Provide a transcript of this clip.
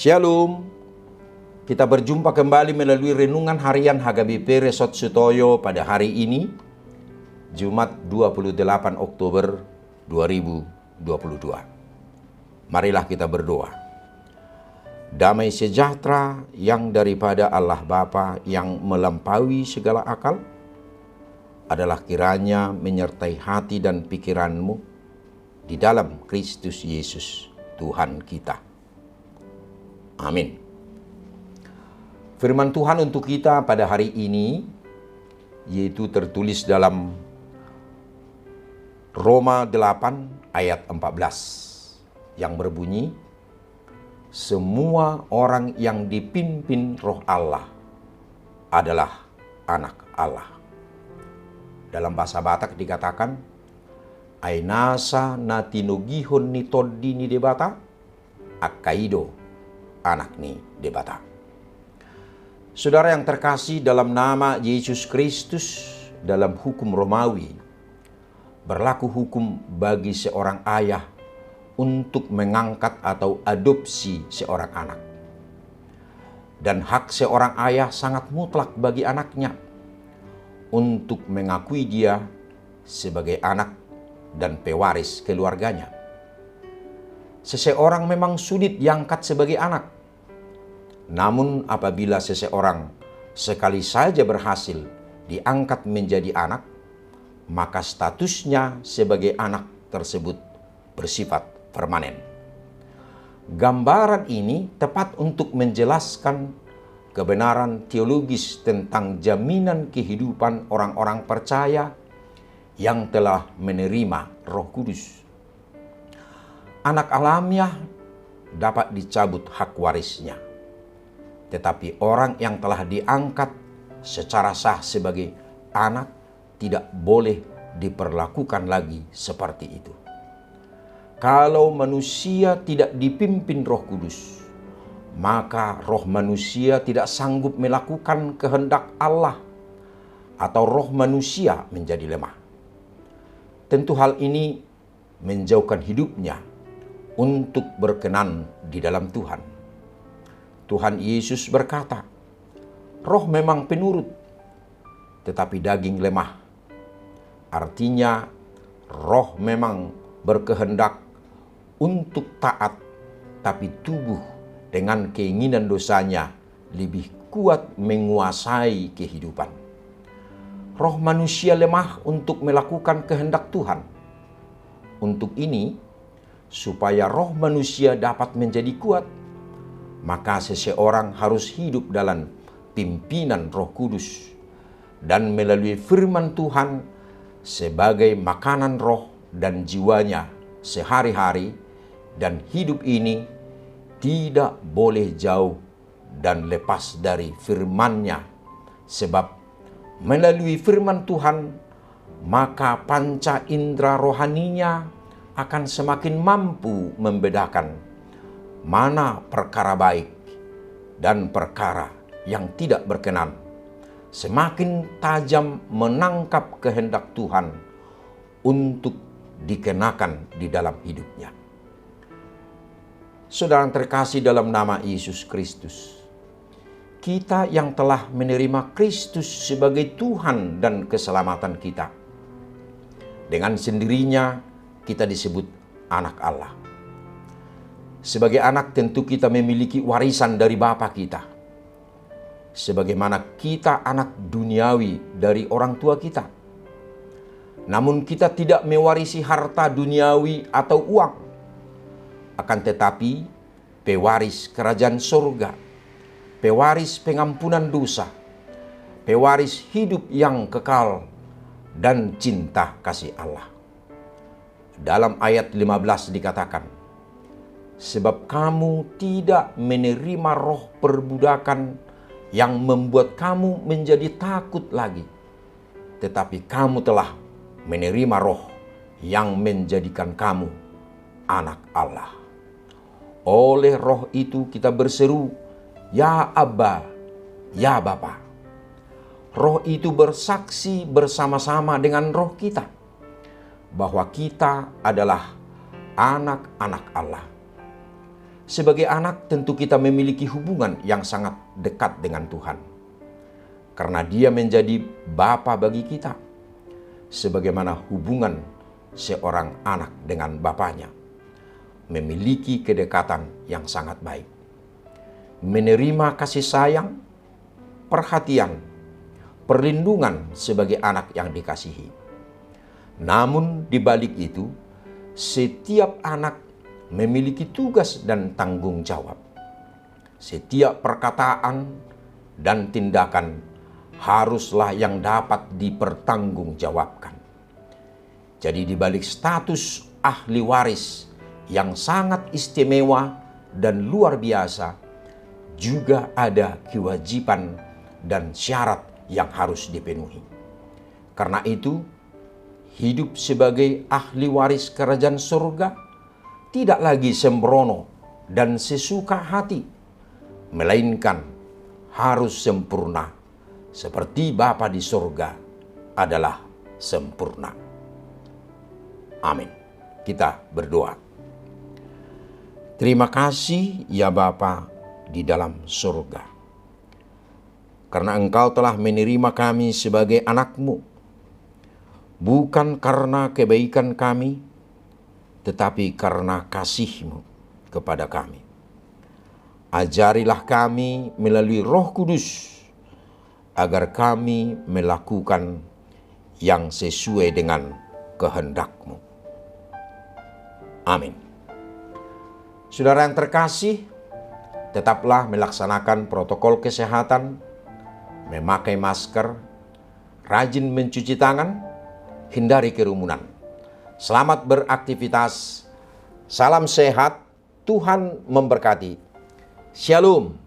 Shalom. Kita berjumpa kembali melalui renungan harian HKBP Resort Sutoyo pada hari ini, Jumat 28 Oktober 2022. Marilah kita berdoa. Damai sejahtera yang daripada Allah Bapa yang melampaui segala akal adalah kiranya menyertai hati dan pikiranmu di dalam Kristus Yesus Tuhan kita. Amin. Firman Tuhan untuk kita pada hari ini yaitu tertulis dalam Roma 8 ayat 14 yang berbunyi, semua orang yang dipimpin Roh Allah adalah anak Allah. Dalam bahasa Batak dikatakan, Ainasa natinogihon ni toddi ni debata, akaido anak ni debata. Saudara yang terkasih, dalam nama Yesus Kristus, dalam hukum Romawi, berlaku hukum bagi seorang ayah untuk mengangkat atau adopsi seorang anak. Dan hak seorang ayah sangat mutlak bagi anaknya untuk mengakui dia sebagai anak dan pewaris keluarganya. Seseorang memang sulit diangkat sebagai anak. Namun apabila seseorang sekali saja berhasil diangkat menjadi anak, maka statusnya sebagai anak tersebut bersifat permanen. Gambaran ini tepat untuk menjelaskan kebenaran teologis tentang jaminan kehidupan orang-orang percaya yang telah menerima Roh Kudus. Anak alamiah dapat dicabut hak warisnya, tetapi orang yang telah diangkat secara sah sebagai anak tidak boleh diperlakukan lagi seperti itu. Kalau manusia tidak dipimpin Roh Kudus, maka roh manusia tidak sanggup melakukan kehendak Allah atau roh manusia menjadi lemah. Tentu hal ini menjauhkan hidupnya untuk berkenan di dalam Tuhan. Tuhan Yesus berkata, roh memang penurut, tetapi daging lemah. Artinya, roh memang berkehendak untuk taat, tapi tubuh dengan keinginan dosanya lebih kuat menguasai kehidupan. Roh manusia lemah untuk melakukan kehendak Tuhan. Untuk ini, supaya roh manusia dapat menjadi kuat, maka seseorang harus hidup dalam pimpinan Roh Kudus dan melalui firman Tuhan sebagai makanan roh dan jiwanya sehari-hari, dan hidup ini tidak boleh jauh dan lepas dari firman-Nya, sebab melalui firman Tuhan maka panca indera rohaninya akan semakin mampu membedakan mana perkara baik dan perkara yang tidak berkenan, semakin tajam menangkap kehendak Tuhan untuk dikenakan di dalam hidupnya. Saudara yang terkasih dalam nama Yesus Kristus, kita yang telah menerima Kristus sebagai Tuhan dan keselamatan kita, dengan sendirinya kita disebut anak Allah. Sebagai anak tentu kita memiliki warisan dari Bapa kita, sebagaimana kita anak duniawi dari orang tua kita. Namun kita tidak mewarisi harta duniawi atau uang, akan tetapi pewaris kerajaan surga, pewaris pengampunan dosa, pewaris hidup yang kekal, dan cinta kasih Allah. Dalam ayat 15 dikatakan, sebab kamu tidak menerima roh perbudakan yang membuat kamu menjadi takut lagi, tetapi kamu telah menerima roh yang menjadikan kamu anak Allah. Oleh roh itu kita berseru, ya Abba, ya Bapa. Roh itu bersaksi bersama-sama dengan roh kita bahwa kita adalah anak-anak Allah. Sebagai anak tentu kita memiliki hubungan yang sangat dekat dengan Tuhan. Karena Dia menjadi Bapa bagi kita. Sebagaimana hubungan seorang anak dengan bapaknya. Memiliki kedekatan yang sangat baik. Menerima kasih sayang, perhatian, perlindungan sebagai anak yang dikasihi. Namun di balik itu, setiap anak memiliki tugas dan tanggung jawab. Setiap perkataan dan tindakan haruslah yang dapat dipertanggungjawabkan. Jadi di balik status ahli waris yang sangat istimewa dan luar biasa, juga ada kewajiban dan syarat yang harus dipenuhi. Karena itu, hidup sebagai ahli waris kerajaan surga tidak lagi sembrono dan sesuka hati, melainkan harus sempurna, seperti Bapa di surga adalah sempurna. Amin. Kita berdoa. Terima kasih ya Bapa di dalam surga, karena Engkau telah menerima kami sebagai anak-Mu, bukan karena kebaikan kami, tetapi karena kasih-Mu kepada kami. Ajarilah kami melalui Roh Kudus, agar kami melakukan yang sesuai dengan kehendak-Mu. Amin. Saudara yang terkasih, tetaplah melaksanakan protokol kesehatan, memakai masker, rajin mencuci tangan, hindari kerumunan. Selamat beraktivitas, salam sehat, Tuhan memberkati. Shalom.